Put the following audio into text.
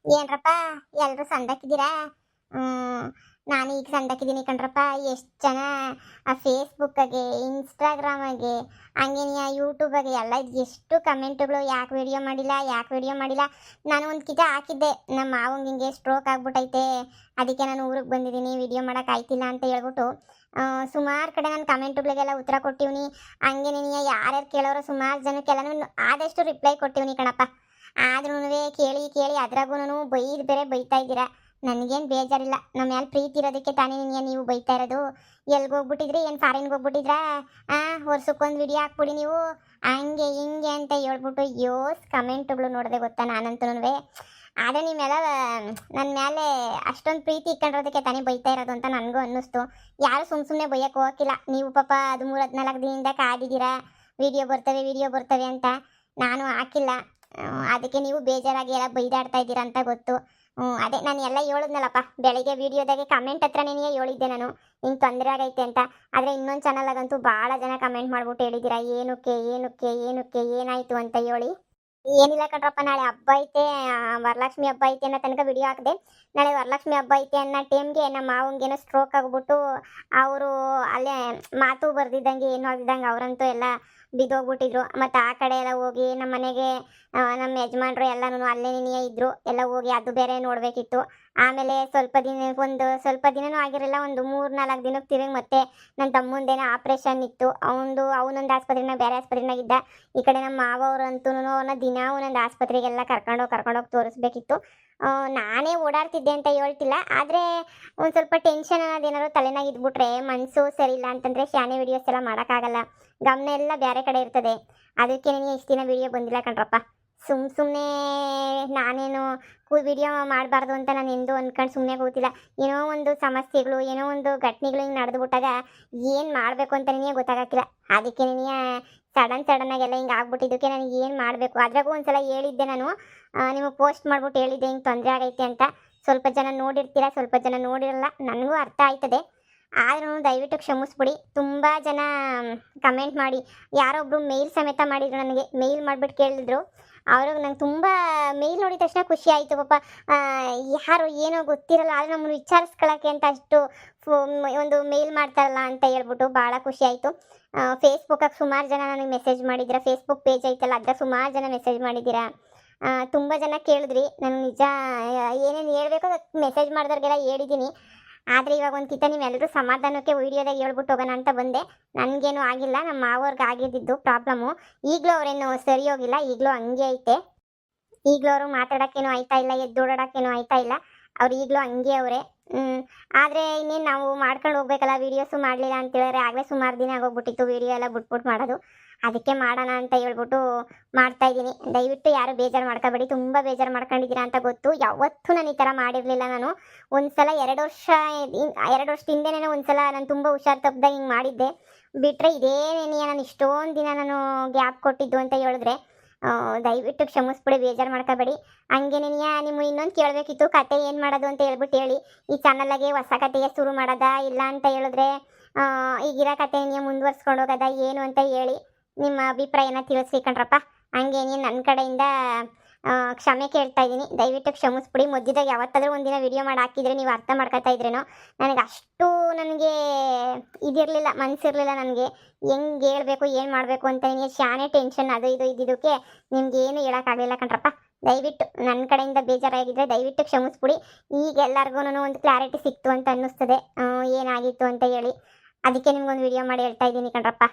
ಏನ್ರಪ್ಪ ಎಲ್ರು ಸಂದಕಿದ್ದೀರಾ? ಹ್ಮ್. ನಾನು ಈಗ ಸಂದಕಿದ್ದೀನಿ ಕಣ್ರಪ್ಪ. ಎಷ್ಟು ಜನ ಆ ಫೇಸ್ಬುಕ್ಕಾಗೆ, ಇನ್ಸ್ಟಾಗ್ರಾಮಾಗೆ, ಹಂಗೇನೆಯ ಯೂಟ್ಯೂಬಾಗೆ ಎಲ್ಲ ಎಷ್ಟು ಕಮೆಂಟ್ಗಳು, ಯಾಕೆ ವಿಡಿಯೋ ಮಾಡಿಲ್ಲ, ಯಾಕೆ ವಿಡಿಯೋ ಮಾಡಿಲ್ಲ. ನಾನು ಒಂದು ಕಿತ ಹಾಕಿದ್ದೆ, ನಮ್ಮ ಮಾವಂಗೆ ಹಿಂಗೆ ಸ್ಟ್ರೋಕ್ ಆಗ್ಬಿಟ್ಟೈತೆ, ಅದಕ್ಕೆ ನಾನು ಊರಿಗೆ ಬಂದಿದ್ದೀನಿ, ವಿಡಿಯೋ ಮಾಡೋಕೆ ಆಯ್ತಿಲ್ಲ ಅಂತ ಹೇಳ್ಬಿಟ್ಟು ಸುಮಾರು ಕಡೆ ನಾನು ಕಮೆಂಟ್ಗಳಿಗೆಲ್ಲ ಉತ್ತರ ಕೊಟ್ಟಿವ್ನಿ. ಹಂಗೇನೆಯ ಯಾರ್ಯಾರು ಕೇಳೋರು ಸುಮಾರು ಜನಕ್ಕೆಲ್ಲನೂ ಆದಷ್ಟು ರಿಪ್ಲೈ ಕೊಟ್ಟಿವ್ನಿ ಕಣಪ್ಪ. ಆದ್ರೂ ಕೇಳಿ ಕೇಳಿ ಅದ್ರಾಗೂ ಬೇರೆ ಬೈತಾ ಇದ್ದೀರಾ. ನನಗೇನು ಬೇಜಾರಿಲ್ಲ, ನಮ್ಮ ಮೇಲೆ ಪ್ರೀತಿ ಇರೋದಕ್ಕೆ ತಾನೇ ನೀವು ಬೈತಾ ಇರೋದು. ಎಲ್ಗೋಗ್ಬಿಟ್ಟಿದ್ರಿ, ಏನು ಫಾರಿನ್ಗೆ ಹೋಗ್ಬಿಟ್ಟಿದ್ರಾ? ವರ್ಷಕ್ಕೊಂದು ವಿಡಿಯೋ ಹಾಕ್ಬಿಡಿ ನೀವು, ಹಂಗೆ ಹಿಂಗೆ ಅಂತ ಹೇಳ್ಬಿಟ್ಟು ಕಮೆಂಟ್ಗಳು ನೋಡಿದೆ ಗೊತ್ತಾ ನಾನಂತೂ. ಆದರೆ ನೀವೆಲ್ಲ ನನ್ನ ಮೇಲೆ ಅಷ್ಟೊಂದು ಪ್ರೀತಿ ಇಟ್ಕೊಂಡಿರೋದಕ್ಕೆ ತಾನೇ ಬೈತಾ ಇರೋದು ಅಂತ ನನಗೂ ಅನ್ನಿಸ್ತು. ಯಾರು ಸುಮ್ಮನೆ ಬೈಯಕ್ಕೆ ಹೋಗಿಲ್ಲ. ನೀವು ಪಾಪ 13-14 ದಿನದಿಂದ ಕಾದಿದ್ದೀರಾ ವಿಡಿಯೋ ಬರ್ತವೆ ಅಂತ. ನಾನು ಹಾಕಿಲ್ಲ, ಅದಕ್ಕೆ ನೀವು ಬೇಜಾರಾಗಿ ಎಲ್ಲ ಬೈದಾಡ್ತಾ ಇದ್ದೀರಾ ಅಂತ ಗೊತ್ತು. ಅದೇ ನಾನು ಎಲ್ಲ ಹೇಳಿದ್ನಲ್ಲಪ್ಪ ಬೆಳಿಗ್ಗೆ ವೀಡಿಯೋದಾಗೆ ಕಮೆಂಟ್ ಹತ್ರನೇ ಹೇಳಿದ್ದೆ ನಾನು, ಹಿಂಗೆ ತೊಂದರೆ ಆಗೈತೆ ಅಂತ. ಆದರೆ ಇನ್ನೊಂದು ಚಾನಲಾಗಂತೂ ಭಾಳ ಜನ ಕಮೆಂಟ್ ಮಾಡ್ಬಿಟ್ಟು ಹೇಳಿದ್ದೀರಾ ಏನಕ್ಕೆ ಏನಾಯಿತು ಅಂತ ಹೇಳಿ. ಏನಿಲ್ಲ ಕಣ್ರಪ್ಪ, ನಾಳೆ ಹಬ್ಬ ಐತೆ, ವರಲಕ್ಷ್ಮಿ ಹಬ್ಬ ಐತೆ ಅನ್ನೋ ತನಕ ವಿಡಿಯೋ ಹಾಕಿದೆ. ನಾಳೆ ವರಲಕ್ಷ್ಮಿ ಹಬ್ಬ ಐತೆ ಅನ್ನೋ ಟೈಮ್ಗೆ ನಮ್ಮ ಮಾವಂಗೇನೋ ಸ್ಟ್ರೋಕ್ ಆಗಿಬಿಟ್ಟು ಅವರು ಅಲ್ಲೇ ಮಾತು ಬರ್ದಿದ್ದಂಗೆ ಏನು ಆಗ್ದಿದ್ದಂಗೆ ಅವರಂತೂ ಎಲ್ಲ ಬಿದ್ದೋಗ್ಬಿಟ್ಟಿದ್ರು. ಮತ್ತು ಆ ಕಡೆ ಎಲ್ಲ ಹೋಗಿ ನಮ್ಮ ಮನೆಗೆ ನಮ್ಮ ಯಜಮಾನ್ರು ಎಲ್ಲನೂ ಅಲ್ಲೇ ಇದ್ದರು, ಎಲ್ಲ ಹೋಗಿ ಅದು ಬೇರೆ ನೋಡಬೇಕಿತ್ತು. ಆಮೇಲೆ ಸ್ವಲ್ಪ ದಿನನೂ ಆಗಿರಲಿಲ್ಲ, ಒಂದು 3-4 ದಿನಕ್ಕೆ ತಿರುಗಿ ಮತ್ತೆ ನನ್ನ ತಮ್ಮಂದೇನೋ ಆಪ್ರೇಷನ್ ಇತ್ತು. ಅವನೊಂದು ಆಸ್ಪತ್ರೆನ ಬೇರೆ ಆಸ್ಪತ್ರೆನಾಗಿದ್ದ. ಈ ಕಡೆ ನಮ್ಮ ಮಾವವ್ರಂತೂ ದಿನ ಒಂದೊಂದು ಆಸ್ಪತ್ರೆಗೆಲ್ಲ ಕರ್ಕೊಂಡೋಗಿ ತೋರಿಸ್ಬೇಕಿತ್ತು. ನಾನೇ ಓಡಾಡ್ತಿದ್ದೆ ಅಂತ ಹೇಳ್ತಿಲ್ಲ, ಆದರೆ ಒಂದು ಸ್ವಲ್ಪ ಟೆನ್ಷನ್ ಅನ್ನೋದೇನಾದ್ರು ತಲೆನಾಗ ಇದ್ಬಿಟ್ರೆ ಮನಸ್ಸು ಸರಿ ಇಲ್ಲ ಅಂತಂದರೆ ಶಾನೆ ವೀಡಿಯೋಸ್ ಎಲ್ಲ ಮಾಡೋಕ್ಕಾಗಲ್ಲ, ಗಮನ ಎಲ್ಲ ಬೇರೆ ಕಡೆ ಇರ್ತದೆ. ಅದಕ್ಕೆ ಇಷ್ಟು ದಿನ ವೀಡಿಯೋ ಬಂದಿಲ್ಲ ಕಣ್ರಪ್ಪ. ಸುಮ್ಮನೆ ನಾನೇನು ವಿಡಿಯೋ ಮಾಡಬಾರ್ದು ಅಂತ ನಾನು ಎಂದೂ ಅಂದ್ಕೊಂಡು ಸುಮ್ಮನೆ ಕೂತಿಲ್ಲ. ಏನೋ ಒಂದು ಸಮಸ್ಯೆಗಳು, ಏನೋ ಒಂದು ಘಟನೆಗಳು ಹಿಂಗೆ ನಡೆದುಬಿಟ್ಟಾಗ ಏನು ಮಾಡಬೇಕು ಅಂತಲೇ ಗೊತ್ತಾಗಕ್ಕಿಲ್ಲ. ಅದಕ್ಕೆ ಸಡನ್ನಾಗೆಲ್ಲ ಹಿಂಗೆ ಆಗ್ಬಿಟ್ಟಿದ್ದಕ್ಕೆ ನನಗೆ ಏನು ಮಾಡಬೇಕು. ಅದ್ರಾಗೂ ಒಂದ್ಸಲ ಹೇಳಿದ್ದೆ ನಾನು, ನಿಮಗೆ ಪೋಸ್ಟ್ ಮಾಡ್ಬಿಟ್ಟು ಹೇಳಿದ್ದೆ ಹಿಂಗೆ ತೊಂದರೆ ಆಗೈತೆ ಅಂತ. ಸ್ವಲ್ಪ ಜನ ನೋಡಿರ್ತೀರ, ಸ್ವಲ್ಪ ಜನ ನೋಡಿರಲ್ಲ, ನನಗೂ ಅರ್ಥ ಆಯ್ತದೆ. ಆದ್ರೂ ದಯವಿಟ್ಟು ಕ್ಷಮಿಸ್ಬಿಡಿ. ತುಂಬ ಜನ ಕಮೆಂಟ್ ಮಾಡಿ, ಯಾರೊಬ್ಬರು ಮೇಲ್ ಸಮೇತ ಮಾಡಿದ್ರು, ನನಗೆ ಮೇಲ್ ಮಾಡಿಬಿಟ್ಟು ಕೇಳಿದ್ರು. ಅವ್ರಿಗೆ ನಂಗೆ ತುಂಬ ಮೇಲ್ ನೋಡಿದ ತಕ್ಷಣ ಖುಷಿ ಆಯಿತು. ಪಾಪ ಯಾರು ಏನೋ ಗೊತ್ತಿರಲ್ಲ, ಆದರೆ ನಮ್ಮನ್ನು ವಿಚಾರಿಸ್ಕೊಳ್ಳೋಕ್ಕೆ ಅಂತ ಅಷ್ಟು ಒಂದು ಮೇಲ್ ಮಾಡ್ತಾರಲ್ಲ ಅಂತ ಹೇಳ್ಬಿಟ್ಟು ಭಾಳ ಖುಷಿ ಆಯಿತು. ಫೇಸ್ಬುಕ್ಕಾಗಿ ಸುಮಾರು ಜನ ನನಗೆ ಮೆಸೇಜ್ ಮಾಡಿದ್ದೀರಾ, ಫೇಸ್ಬುಕ್ ಪೇಜ್ ಐತಲ್ಲ ಅದ್ರ ಸುಮಾರು ಜನ ಮೆಸೇಜ್ ಮಾಡಿದ್ದೀರಾ. ತುಂಬ ಜನ ಕೇಳಿದ್ರಿ, ನಾನು ನಿಜ ಏನೇನು ಹೇಳಬೇಕು ಮೆಸೇಜ್ ಮಾಡಿದವ್ರಿಗೆಲ್ಲ ಹೇಳಿದ್ದೀನಿ. ಆದರೆ ಇವಾಗ ಒಂದು ಕಿತ್ತ ನೀವೆಲ್ಲರೂ ಸಮಾಧಾನಕ್ಕೆ ವೀಡಿಯೋದಾಗ ಹೇಳ್ಬಿಟ್ಟು ಹೋಗೋಣ ಅಂತ ಬಂದೆ. ನನಗೇನು ಆಗಿಲ್ಲ, ನಮ್ಮ ಮಾವವ್ರಿಗೆ ಆಗಿದ್ದಿದ್ದು ಪ್ರಾಬ್ಲಮ್ಮು. ಈಗಲೂ ಅವರೇನು ಸರಿ ಹೋಗಿಲ್ಲ, ಈಗಲೂ ಹಂಗೆ ಐತೆ. ಈಗಲೂ ಅವರು ಮಾತಾಡೋಕ್ಕೇನು ಆಯ್ತಾ ಇಲ್ಲ, ಎದ್ದೋಡೋಕ್ಕೇನು ಆಯ್ತಾ ಇಲ್ಲ, ಅವ್ರು ಈಗಲೂ ಹಂಗೆ ಅವರೇ. ಆದರೆ ಇನ್ನೇನು ನಾವು ಮಾಡ್ಕೊಂಡು ಹೋಗ್ಬೇಕಲ್ಲ, ವೀಡಿಯೋಸು ಮಾಡಲಿಲ್ಲ ಅಂತ ಹೇಳಿದ್ರೆ ಆಗಲೇ ಸುಮಾರು ದಿನ ಆಗೋಗ್ಬಿಟ್ಟಿತ್ತು ವೀಡಿಯೋ ಎಲ್ಲ ಬಿಟ್ಬಿಟ್ಟು ಮಾಡೋದು. ಅದಕ್ಕೆ ಮಾಡೋಣ ಅಂತ ಹೇಳ್ಬಿಟ್ಟು ಮಾಡ್ತಾಯಿದ್ದೀನಿ. ದಯವಿಟ್ಟು ಯಾರು ಬೇಜಾರು ಮಾಡ್ಕೋಬೇಡಿ, ತುಂಬ ಬೇಜಾರು ಮಾಡ್ಕೊಂಡಿದ್ದೀರಾ ಅಂತ ಗೊತ್ತು. ಯಾವತ್ತೂ ನಾನು ಈ ಥರ ಮಾಡಿರಲಿಲ್ಲ. ನಾನು ಒಂದು ಸಲ 2 ವರ್ಷದ ಹಿಂದೆನೇ ಒಂದು ಸಲ ನಾನು ತುಂಬ ಹುಷಾರು ತಪ್ಪದಾಗ ಹಿಂಗೆ ಮಾಡಿದ್ದೆ. ಬಿಟ್ಟರೆ ಇದೇನೇನೆಯ ನಾನು ಇಷ್ಟೊಂದು ದಿನ ನಾನು ಗ್ಯಾಪ್ ಕೊಟ್ಟಿದ್ದು ಅಂತ ಹೇಳಿದ್ರೆ ದಯವಿಟ್ಟು ಕ್ಷಮಿಸ್ಬಿಡಿ, ಬೇಜಾರು ಮಾಡ್ಕೋಬೇಡಿ. ಹಂಗೇನೇನಿಯ ನಿಮ್ಮ ಇನ್ನೊಂದು ಕೇಳಬೇಕಿತ್ತು, ಕತೆ ಏನು ಮಾಡೋದು ಅಂತ ಹೇಳ್ಬಿಟ್ಟು ಹೇಳಿ. ಈ ಚಾನಲ್ಲಾಗೆ ಹೊಸ ಕತೆಗೆ ಶುರು ಮಾಡೋದಾ ಇಲ್ಲ ಅಂತ ಹೇಳಿದ್ರೆ ಈಗಿರೋ ಕತೆಯ ಮುಂದುವರ್ಸ್ಕೊಂಡು ಹೋಗೋದಾ ಏನು ಅಂತ ಹೇಳಿ ನಿಮ್ಮ ಅಭಿಪ್ರಾಯನ ತಿಳಿಸ್ಬೇಕಂಡ್ರಪ್ಪ. ಹಂಗೆ ನೀನು ನನ್ನ ಕಡೆಯಿಂದ ಕ್ಷಮೆ ಕೇಳ್ತಾ ಇದ್ದೀನಿ, ದಯವಿಟ್ಟು ಕ್ಷಮಿಸ್ಬಿಡಿ. ಮಧ್ಯದಾಗ ಯಾವತ್ತಾದರೂ ಒಂದಿನ ವಿಡಿಯೋ ಮಾಡಿ ಹಾಕಿದರೆ ನೀವು ಅರ್ಥ ಮಾಡ್ಕೊತಾ ಇದ್ರೇನೋ. ನನಗೆ ಇದಿರಲಿಲ್ಲ, ಮನಸ್ಸಿರಲಿಲ್ಲ ನನಗೆ ಹೆಂಗೆ ಹೇಳ್ಬೇಕು ಏನು ಮಾಡಬೇಕು ಅಂತ. ನಿಮಗೆ ಶಾನೆ ಟೆನ್ಷನ್ ಅದು ಇದು ಇದ್ದಿದ್ದಕ್ಕೆ ನಿಮ್ಗೇನು ಹೇಳೋಕ್ಕಾಗಲಿಲ್ಲ ಕಣ್ರಪ್ಪ. ದಯವಿಟ್ಟು ನನ್ನ ಕಡೆಯಿಂದ ಬೇಜಾರಾಗಿದ್ದರೆ ದಯವಿಟ್ಟು ಕ್ಷಮಿಸ್ಬಿಡಿ. ಈಗ ಎಲ್ಲರಿಗೂ ಒಂದು ಕ್ಲಾರಿಟಿ ಸಿಕ್ತು ಅಂತ ಅನ್ನಿಸ್ತದೆ ಏನಾಗಿತ್ತು ಅಂತ ಹೇಳಿ. ಅದಕ್ಕೆ ನಿಮ್ಗೊಂದು ವಿಡಿಯೋ ಮಾಡಿ ಹೇಳ್ತಾ ಇದ್ದೀನಿ ಕಣ್ರಪ್ಪ.